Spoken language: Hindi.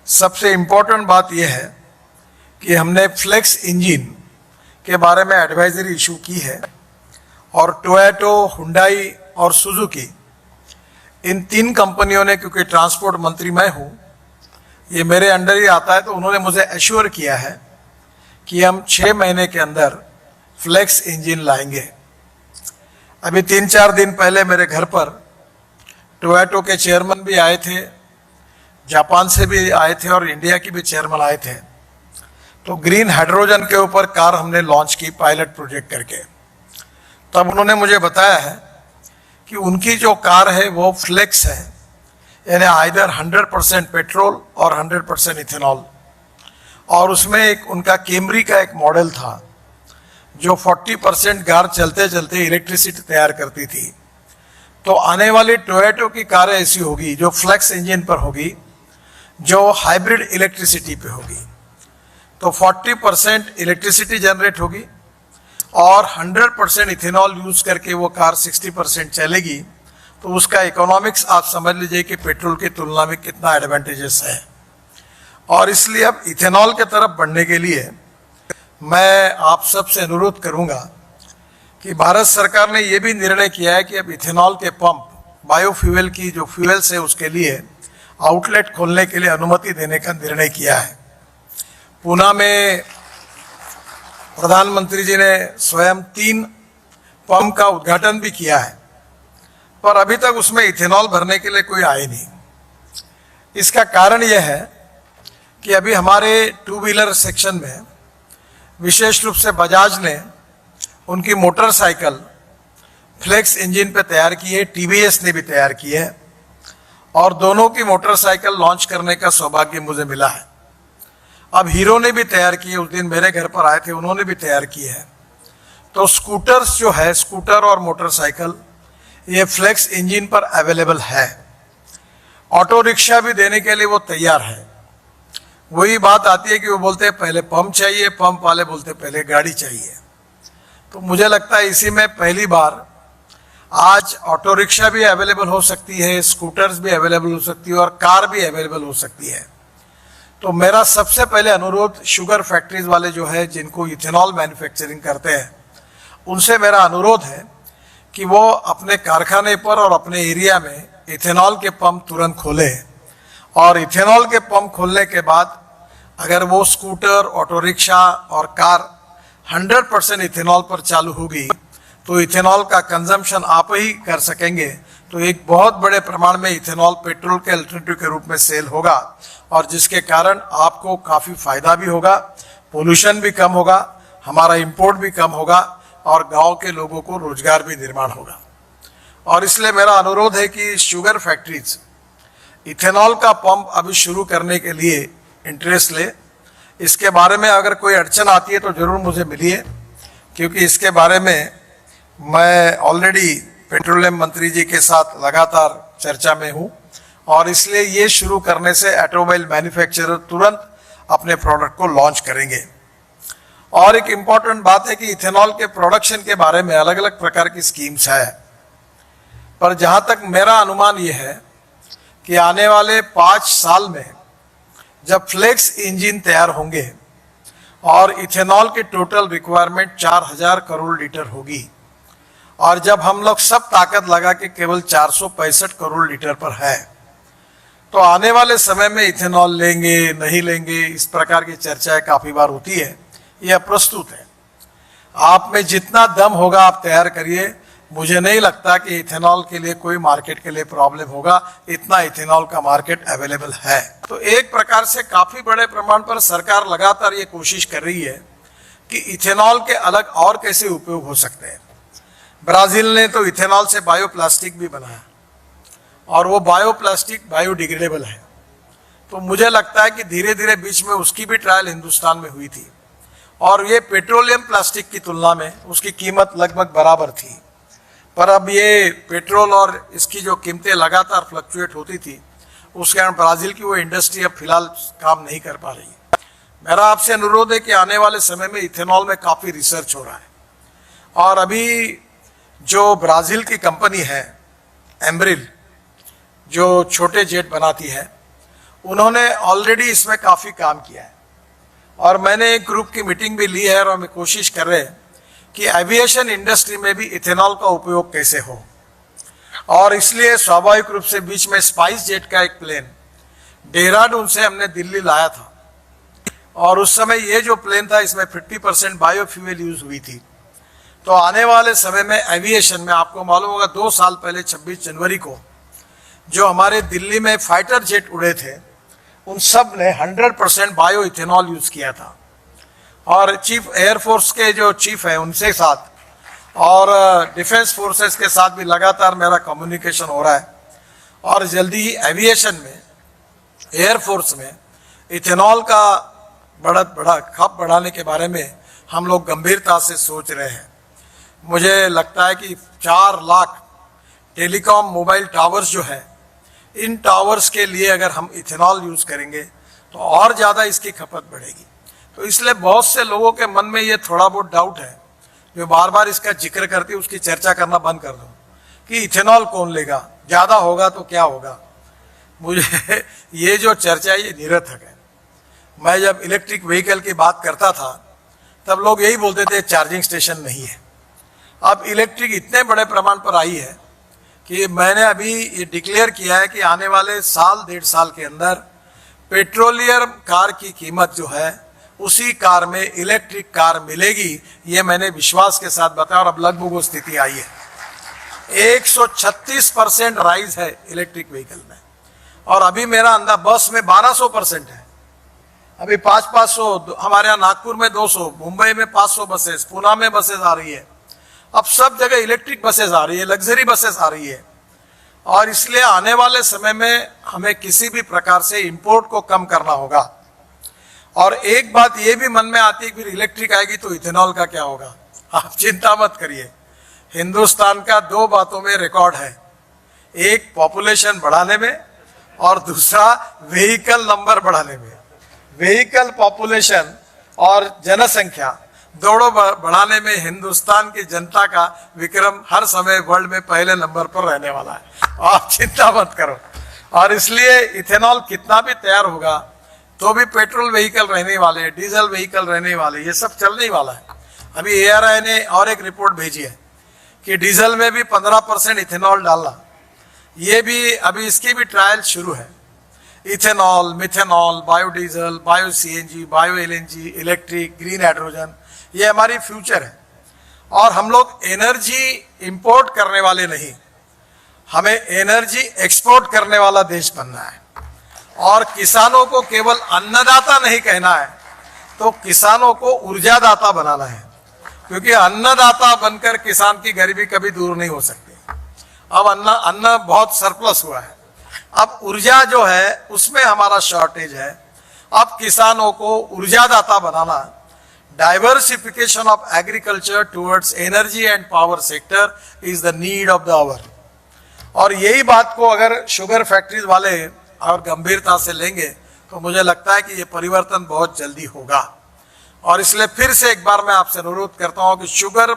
सबसे इम्पोर्टेंट बात यह है कि हमने फ्लेक्स इंजन के बारे में एडवाइजरी इशू की है और टोयोटा, हुंडई और सुजुकी, इन तीन कंपनियों ने, क्योंकि ट्रांसपोर्ट मंत्री मैं हूँ, ये मेरे अंडर ही आता है, तो उन्होंने मुझे एश्योर किया है कि हम 6 महीने के अंदर फ्लेक्स इंजन लाएंगे। अभी 3-4 दिन पहले मेरे घर पर टोयोटा के चेयरमैन भी आए थे, जापान से भी आए थे और इंडिया की भी चेयरमैन आए थे। तो ग्रीन हाइड्रोजन के ऊपर कार हमने लॉन्च की पायलट प्रोजेक्ट करके। तब उन्होंने मुझे बताया है कि उनकी जो कार है वो फ्लेक्स है, यानी आइदर 100% पेट्रोल और 100% इथेनॉल। और उसमें एक उनका कैमरी का एक मॉडल था जो 40% कार चलते चलते इलेक्ट्रिसिटी तैयार करती थी। तो आने वाली टोयोटा की कारें ऐसी होगी जो फ्लेक्स इंजन पर होगी, जो हाइब्रिड इलेक्ट्रिसिटी पे होगी। तो 40% इलेक्ट्रिसिटी जनरेट होगी और 100% इथेनॉल यूज करके वो कार 60% चलेगी। तो उसका इकोनॉमिक्स आप समझ लीजिए कि पेट्रोल की तुलना में कितना एडवांटेजेस है। और इसलिए अब इथेनॉल के तरफ बढ़ने के लिए मैं आप सबसे अनुरोध करूंगा कि भारत सरकार ने ये भी निर्णय किया है कि अब इथेनॉल के पंप, बायोफ्यूल की जो फ्यूल्स है, उसके लिए आउटलेट खोलने के लिए अनुमति देने का निर्णय किया है। पूना में प्रधानमंत्री जी ने स्वयं 3 पंप का उद्घाटन भी किया है, पर अभी तक उसमें इथेनॉल भरने के लिए कोई आए नहीं। इसका कारण यह है कि अभी हमारे 2 व्हीलर सेक्शन में विशेष रूप से बजाज ने उनकी मोटरसाइकिल फ्लेक्स इंजन पे तैयार की है, टीवीएस ने भी तैयार की है और दोनों की मोटरसाइकिल लॉन्च करने का सौभाग्य मुझे मिला है। अब हीरो ने भी तैयार की है, उस दिन मेरे घर पर आए थे, उन्होंने भी तैयार की है। तो स्कूटर्स जो है, स्कूटर और मोटरसाइकिल, ये फ्लेक्स इंजन पर अवेलेबल है। ऑटो रिक्शा भी देने के लिए वो तैयार है। वही बात आती है कि वो बोलते हैं पहले पंप चाहिए, पंप वाले बोलते हैं पहले गाड़ी चाहिए। तो मुझे लगता है इसी में पहली बार आज ऑटो रिक्शा भी अवेलेबल हो सकती है, स्कूटर्स भी अवेलेबल हो सकती है और कार भी अवेलेबल हो सकती है। तो मेरा सबसे पहले अनुरोध शुगर फैक्ट्रीज वाले जो है, जिनको इथेनॉल मैन्युफैक्चरिंग करते हैं, उनसे मेरा अनुरोध है कि वो अपने कारखाने पर और अपने एरिया में इथेनॉल के पंप तुरंत खोले। और इथेनॉल के पंप खोलने के बाद अगर वो स्कूटर, ऑटो रिक्शा और कार 100% इथेनॉल पर चालू होगी तो इथेनॉल का कंजम्पशन आप ही कर सकेंगे। तो एक बहुत बड़े प्रमाण में इथेनॉल पेट्रोल के अल्टरनेटिव के रूप में सेल होगा और जिसके कारण आपको काफ़ी फायदा भी होगा, पोल्यूशन भी कम होगा, हमारा इंपोर्ट भी कम होगा और गांव के लोगों को रोजगार भी निर्माण होगा। और इसलिए मेरा अनुरोध है कि शुगर फैक्ट्रीज इथेनॉल का पंप अभी शुरू करने के लिए इंटरेस्ट ले। इसके बारे में अगर कोई अड़चन आती है तो ज़रूर मुझे मिलिए, क्योंकि इसके बारे में मैं ऑलरेडी पेट्रोलियम मंत्री जी के साथ लगातार चर्चा में हूँ और इसलिए ये शुरू करने से ऑटोमोबाइल मैन्युफैक्चरर तुरंत अपने प्रोडक्ट को लॉन्च करेंगे। और एक इम्पॉर्टेंट बात है कि इथेनॉल के प्रोडक्शन के बारे में अलग अलग प्रकार की स्कीम्स है, पर जहाँ तक मेरा अनुमान ये है कि आने वाले 5 साल में जब फ्लेक्स इंजन तैयार होंगे और इथेनॉल की टोटल रिक्वायरमेंट 4000 करोड़ लीटर होगी और जब हम लोग सब ताकत लगा के केवल 465 करोड़ लीटर पर है, तो आने वाले समय में इथेनॉल लेंगे नहीं लेंगे, इस प्रकार की चर्चाएं काफ़ी बार होती है। यह प्रस्तुत है, आप में जितना दम होगा आप तैयार करिए। मुझे नहीं लगता कि इथेनॉल के लिए कोई मार्केट के लिए प्रॉब्लम होगा, इतना इथेनॉल का मार्केट अवेलेबल है। तो एक प्रकार से काफी बड़े प्रमाण पर सरकार लगातार ये कोशिश कर रही है कि इथेनॉल के अलग और कैसे उपयोग हो सकते हैं। ब्राजील ने तो इथेनॉल से बायोप्लास्टिक भी बनाया और वो बायोप्लास्टिक बायोडिग्रेडेबल है। तो मुझे लगता है कि धीरे धीरे बीच में उसकी भी ट्रायल हिंदुस्तान में हुई थी और ये पेट्रोलियम प्लास्टिक की तुलना में उसकी कीमत लगभग बराबर थी। पर अब ये पेट्रोल और इसकी जो कीमतें लगातार फ्लक्चुएट होती थी, उसके कारण ब्राजील की वो इंडस्ट्री अब फिलहाल काम नहीं कर पा रही है। मेरा आपसे अनुरोध है कि आने वाले समय में इथेनॉल में काफ़ी रिसर्च हो रहा है और अभी जो ब्राज़ील की कंपनी है एम्ब्रिल, जो छोटे जेट बनाती है, उन्होंने ऑलरेडी इसमें काफ़ी काम किया है और मैंने एक ग्रुप की मीटिंग भी ली है और हम कोशिश कर रहे हैं कि एविएशन इंडस्ट्री में भी इथेनॉल का उपयोग कैसे हो। और इसलिए स्वाभाविक रूप से बीच में स्पाइस जेट का एक प्लेन देहरादून से हमने दिल्ली लाया था और उस समय ये जो प्लेन था इसमें 50% बायोफ्यूल यूज हुई थी। तो आने वाले समय में एविएशन में आपको मालूम होगा 2 साल पहले 26 जनवरी को जो हमारे दिल्ली में फाइटर जेट उड़े थे उन सब ने 100% बायो इथेनॉल यूज किया था। और चीफ एयरफोर्स के जो चीफ है उनसे साथ और डिफेंस फोर्सेस के साथ भी लगातार मेरा कम्युनिकेशन हो रहा है और जल्दी ही एविएशन में एयरफोर्स में इथेनॉल का बड़ा खप बढ़ाने के बारे में हम लोग गंभीरता से सोच रहे हैं। मुझे लगता है कि 4 लाख टेलीकॉम मोबाइल टावर्स जो है इन टावर्स के लिए अगर हम इथेनॉल यूज करेंगे तो और ज़्यादा इसकी खपत बढ़ेगी। तो इसलिए बहुत से लोगों के मन में ये थोड़ा बहुत डाउट है जो बार बार इसका जिक्र करते उसकी चर्चा करना बंद कर दो कि इथेनॉल कौन लेगा, ज़्यादा होगा तो क्या होगा। मुझे ये जो चर्चा है ये निरर्थक है। मैं जब इलेक्ट्रिक व्हीकल की बात करता था तब लोग यही बोलते थे चार्जिंग स्टेशन नहीं है। अब इलेक्ट्रिक इतने बड़े प्रमाण पर आई है कि मैंने अभी ये डिक्लेयर किया है कि आने वाले साल 1.5 साल के अंदर पेट्रोलियम कार की कीमत जो है उसी कार में इलेक्ट्रिक कार मिलेगी। ये मैंने विश्वास के साथ बताया और अब लगभग वो स्थिति आई है। 136% राइज है इलेक्ट्रिक व्हीकल में और अभी मेरा अंदाज बस में 1200% है। अभी 500 हमारे यहाँ नागपुर में 200, मुंबई में 500 बसेस, पुणे में बसेस आ रही है। अब सब जगह इलेक्ट्रिक बसेस आ रही है, लग्जरी बसेस आ रही है और इसलिए आने वाले समय में हमें किसी भी प्रकार से इंपोर्ट को कम करना होगा। और एक बात ये भी मन में आती है कि इलेक्ट्रिक आएगी तो इथेनॉल का क्या होगा। आप चिंता मत करिए, हिंदुस्तान का 2 बातों में रिकॉर्ड है, एक पॉपुलेशन बढ़ाने में और दूसरा व्हीकल नंबर बढ़ाने में। व्हीकल पॉपुलेशन और जनसंख्या दोनों बढ़ाने में हिंदुस्तान की जनता का विक्रम हर समय वर्ल्ड में पहले नंबर पर रहने वाला है। आप चिंता मत करो। और इसलिए इथेनॉल कितना भी तैयार होगा तो भी पेट्रोल व्हीकल रहने वाले, डीजल व्हीकल रहने वाले, ये सब चलने वाला है। अभी ARI ने और एक रिपोर्ट भेजी है कि डीजल में भी 15% इथेनॉल डालना, ये भी अभी इसकी भी ट्रायल शुरू है। Ethanol, methanol, biodiesel, bio CNG, bio LNG, electric, green hydrogen, ये हमारी फ्यूचर है। और हम लोग एनर्जी इंपोर्ट करने वाले नहीं, हमें एनर्जी एक्सपोर्ट करने वाला देश बनना है। और किसानों को केवल अन्नदाता नहीं कहना है, तो किसानों को ऊर्जादाता बनाना है, क्योंकि अन्नदाता बनकर किसान की गरीबी कभी दूर नहीं हो सकती। अब अन्न बहुत सरप्लस हुआ है, अब ऊर्जा जो है उसमें हमारा शॉर्टेज है। अब किसानों को ऊर्जादाता बनाना, diversification of agriculture towards energy and power sector is the need of the hour. और यही बात को अगर शुगर फैक्ट्रीज वाले और गंभीरता से लेंगे तो मुझे लगता है कि ये परिवर्तन बहुत जल्दी होगा। और इसलिए फिर से एक बार मैं आपसे अनुरोध करता हूं कि शुगर